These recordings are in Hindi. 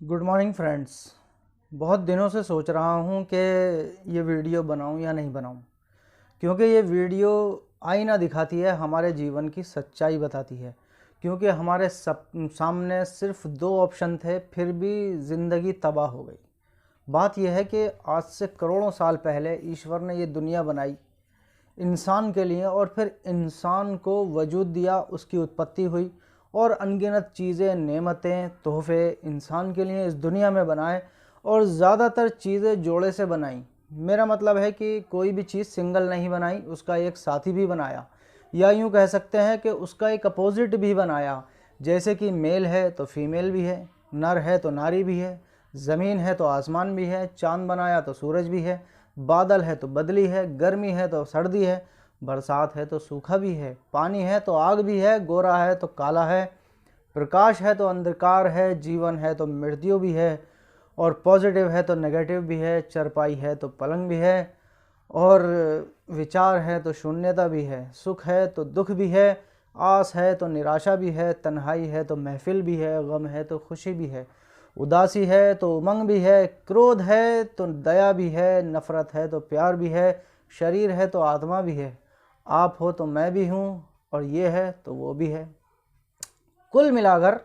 Good morning friends. बहुत दिनों से सोच रहा हूँ कि ये वीडियो बनाऊँ या नहीं बनाऊँ, क्योंकि ये वीडियो आईना दिखाती है, हमारे जीवन की सच्चाई बताती है। क्योंकि हमारे सामने सिर्फ दो ऑप्शन थे, फिर भी ज़िंदगी तबाह हो गई। बात यह है कि आज से करोड़ों साल पहले ईश्वर ने ये दुनिया बनाई इंसान के लिए, और फिर इंसान को वजूद दिया, उसकी उत्पत्ति हुई और अनगिनत चीज़ें, नेमतें, तोहफे इंसान के लिए इस दुनिया में बनाए, और ज़्यादातर चीज़ें जोड़े से बनाई। मेरा मतलब है कि कोई भी चीज़ सिंगल नहीं बनाई, उसका एक साथी भी बनाया, या यूँ कह सकते हैं कि उसका एक अपोजिट भी बनाया। जैसे कि मेल है तो फीमेल भी है, नर है तो नारी भी है, ज़मीन है तो आसमान भी है, चाँद बनाया तो सूरज भी है, बादल है तो बदली है, गर्मी है तो सर्दी है, बरसात है तो सूखा भी है, पानी है तो आग भी है, गोरा है तो काला है, प्रकाश है तो अंधकार है, जीवन है तो मृत्यु भी है, और पॉजिटिव है तो नेगेटिव भी है, चरपाई है तो पलंग भी है, और विचार है तो शून्यता भी है, सुख है तो दुख भी है, आस है तो निराशा भी है, तन्हाई है तो महफिल भी है, गम है तो खुशी भी है, उदासी है तो उमंग भी है, क्रोध है तो दया भी है, नफ़रत है तो प्यार भी है, शरीर है तो आत्मा भी है, आप हो तो मैं भी हूँ, और ये है तो वो भी है। कुल मिलाकर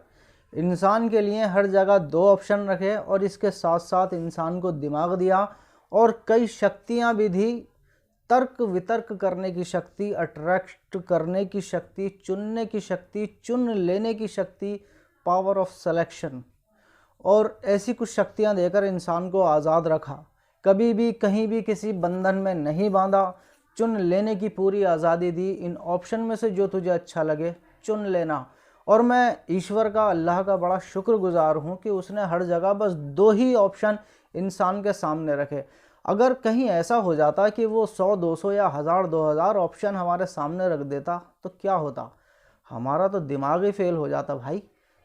इंसान के लिए हर जगह दो ऑप्शन रखे, और इसके साथ साथ इंसान को दिमाग दिया और कई शक्तियाँ भी दी। तर्क वितर्क करने की शक्ति, अट्रैक्ट करने की शक्ति, चुनने की शक्ति, चुन लेने की शक्ति, पावर ऑफ सिलेक्शन, और ऐसी कुछ शक्तियां देकर इंसान को आज़ाद रखा। कभी भी कहीं भी किसी बंधन में नहीं बांधा, चुन लेने की पूरी आज़ादी दी। इन ऑप्शन में से जो तुझे अच्छा लगे चुन लेना। और मैं ईश्वर का, अल्लाह का बड़ा शुक्रगुजार हूँ कि उसने हर जगह बस दो ही ऑप्शन इंसान के सामने रखे। अगर कहीं ऐसा हो जाता कि वो 100, 200 या 1000, 2000 ऑप्शन हमारे सामने रख देता तो क्या होता? हमारा तो दिमाग ही फेल हो जाता भाई।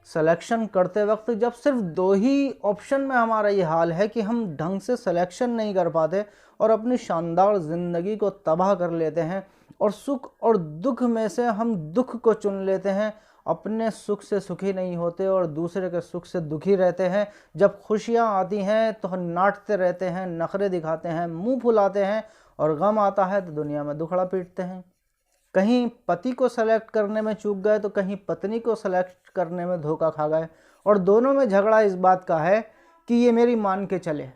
सिलेक्शन करते वक्त जब सिर्फ दो ही ऑप्शन में हमारा ये हाल है कि हम ढंग से सिलेक्शन नहीं कर पाते और अपनी शानदार ज़िंदगी को तबाह कर लेते हैं, और सुख और दुख में से हम दुख को चुन लेते हैं, अपने सुख से सुखी नहीं होते और दूसरे के सुख से दुखी रहते हैं। जब खुशियाँ आती हैं तो हम नाटते रहते हैं, नखरे दिखाते हैं, मुंह फुलाते हैं, और गम आता है तो दुनिया में दुखड़ा पीटते हैं। कहीं पति को सेलेक्ट करने में चूक गए तो कहीं पत्नी को सेलेक्ट करने में धोखा खा गए, और दोनों में झगड़ा इस बात का है कि ये मेरी मान के चले।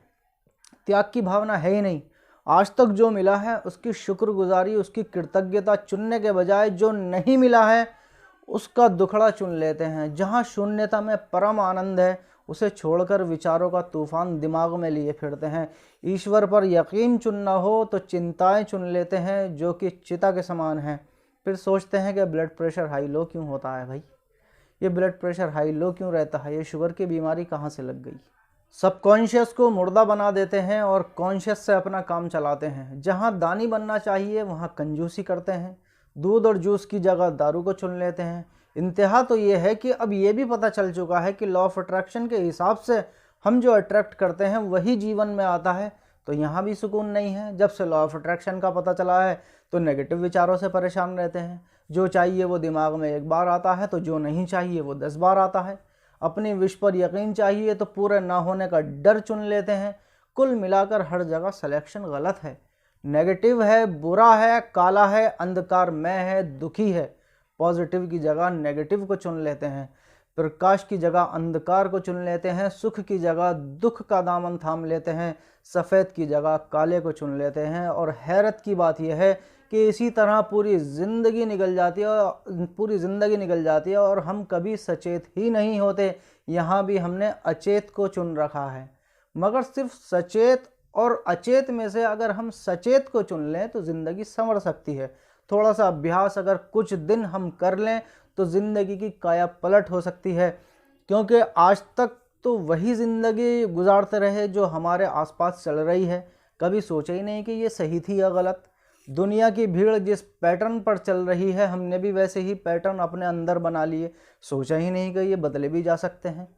त्याग की भावना है ही नहीं। आज तक जो मिला है उसकी शुक्रगुजारी, उसकी कृतज्ञता चुनने के बजाय जो नहीं मिला है उसका दुखड़ा चुन लेते हैं। जहाँ शून्यता में परम आनंद है उसे छोड़कर विचारों का तूफान दिमाग में लिए फिरते हैं। ईश्वर पर यकीन चुनना हो तो चिंताएं चुन लेते हैं जो कि चिता के समान हैं। फिर सोचते हैं कि ब्लड प्रेशर हाई लो क्यों होता है भाई, ये ब्लड प्रेशर हाई लो क्यों रहता है, ये शुगर की बीमारी कहाँ से लग गई। सबकॉन्शियस को मुर्दा बना देते हैं और कॉन्शियस से अपना काम चलाते हैं। जहाँ दानी बनना चाहिए वहाँ कंजूसी करते हैं, दूध और जूस की जगह दारू को चुन लेते हैं। इंतहा तो ये है कि अब ये भी पता चल चुका है कि लॉ ऑफ अट्रैक्शन के हिसाब से हम जो अट्रैक्ट करते हैं वही जीवन में आता है, तो यहाँ भी सुकून नहीं है। जब से लॉ ऑफ अट्रैक्शन का पता चला है तो नेगेटिव विचारों से परेशान रहते हैं। जो चाहिए वो दिमाग में एक बार आता है, तो जो नहीं चाहिए वो 10 बार आता है। अपनी विश पर यकीन चाहिए तो पूरे ना होने का डर चुन लेते हैं। कुल मिलाकर हर जगह सिलेक्शन गलत है। नेगेटिव है, बुरा है, काला है, अंधकार में है, दुखी है। पॉजिटिव की जगह नेगेटिव को चुन लेते हैं, प्रकाश की जगह अंधकार को चुन लेते हैं, सुख की जगह दुख का दामन थाम लेते हैं, सफ़ेद की जगह काले को चुन लेते हैं। और हैरत की बात यह है कि इसी तरह पूरी ज़िंदगी निकल जाती है और हम कभी सचेत ही नहीं होते। यहाँ भी हमने अचेत को चुन रखा है। मगर सिर्फ सचेत और अचेत में से अगर हम सचेत को चुन लें तो ज़िंदगी संवर सकती है। थोड़ा सा अभ्यास अगर कुछ दिन हम कर लें तो ज़िंदगी की काया पलट हो सकती है। क्योंकि आज तक तो वही ज़िंदगी गुजारते रहे जो हमारे आसपास चल रही है। कभी सोचा ही नहीं कि ये सही थी या गलत। दुनिया की भीड़ जिस पैटर्न पर चल रही है हमने भी वैसे ही पैटर्न अपने अंदर बना लिए। सोचा ही नहीं कि ये बदले भी जा सकते हैं।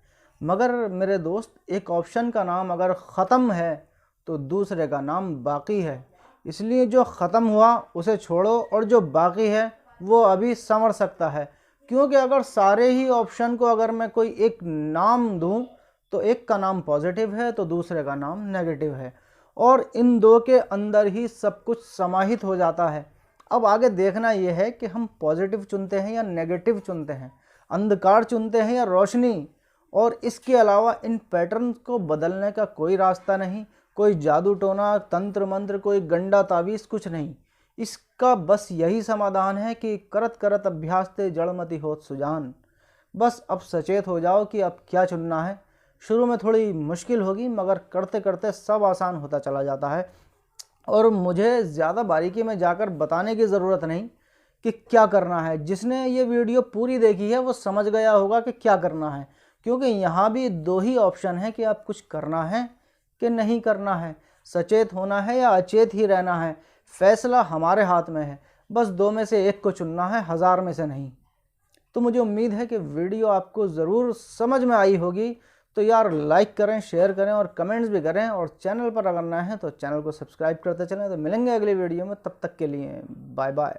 मगर मेरे दोस्त, एक ऑप्शन का नाम अगर ख़त्म है तो दूसरे का नाम बाकी है। इसलिए जो ख़त्म हुआ उसे छोड़ो और जो बाकी है वो अभी संवर सकता है। क्योंकि अगर सारे ही ऑप्शन को अगर मैं कोई एक नाम दूं तो एक का नाम पॉजिटिव है तो दूसरे का नाम नेगेटिव है, और इन दो के अंदर ही सब कुछ समाहित हो जाता है। अब आगे देखना यह है कि हम पॉजिटिव चुनते हैं या नेगेटिव चुनते हैं, अंधकार चुनते हैं या रोशनी। और इसके अलावा इन पैटर्न को बदलने का कोई रास्ता नहीं, कोई जादू टोना, तंत्र मंत्र, कोई गंडा तावीज़, कुछ नहीं। इसका बस यही समाधान है कि करत करत अभ्यास ते जड़मति होत सुजान। बस अब सचेत हो जाओ कि अब क्या चुनना है। शुरू में थोड़ी मुश्किल होगी, मगर करते करते सब आसान होता चला जाता है। और मुझे ज़्यादा बारीकी में जाकर बताने की ज़रूरत नहीं कि क्या करना है। जिसने ये वीडियो पूरी देखी है वो समझ गया होगा कि क्या करना है, क्योंकि यहाँ भी दो ही ऑप्शन है कि आप कुछ करना है कि नहीं करना है, सचेत होना है या अचेत ही रहना है। फैसला हमारे हाथ में है, बस दो में से एक को चुनना है, हज़ार में से नहीं। तो मुझे उम्मीद है कि वीडियो आपको ज़रूर समझ में आई होगी। तो यार लाइक करें, शेयर करें और कमेंट्स भी करें, और चैनल पर अगर नए हैं तो चैनल को सब्सक्राइब करते चलें। तो मिलेंगे अगली वीडियो में, तब तक के लिए बाय बाय।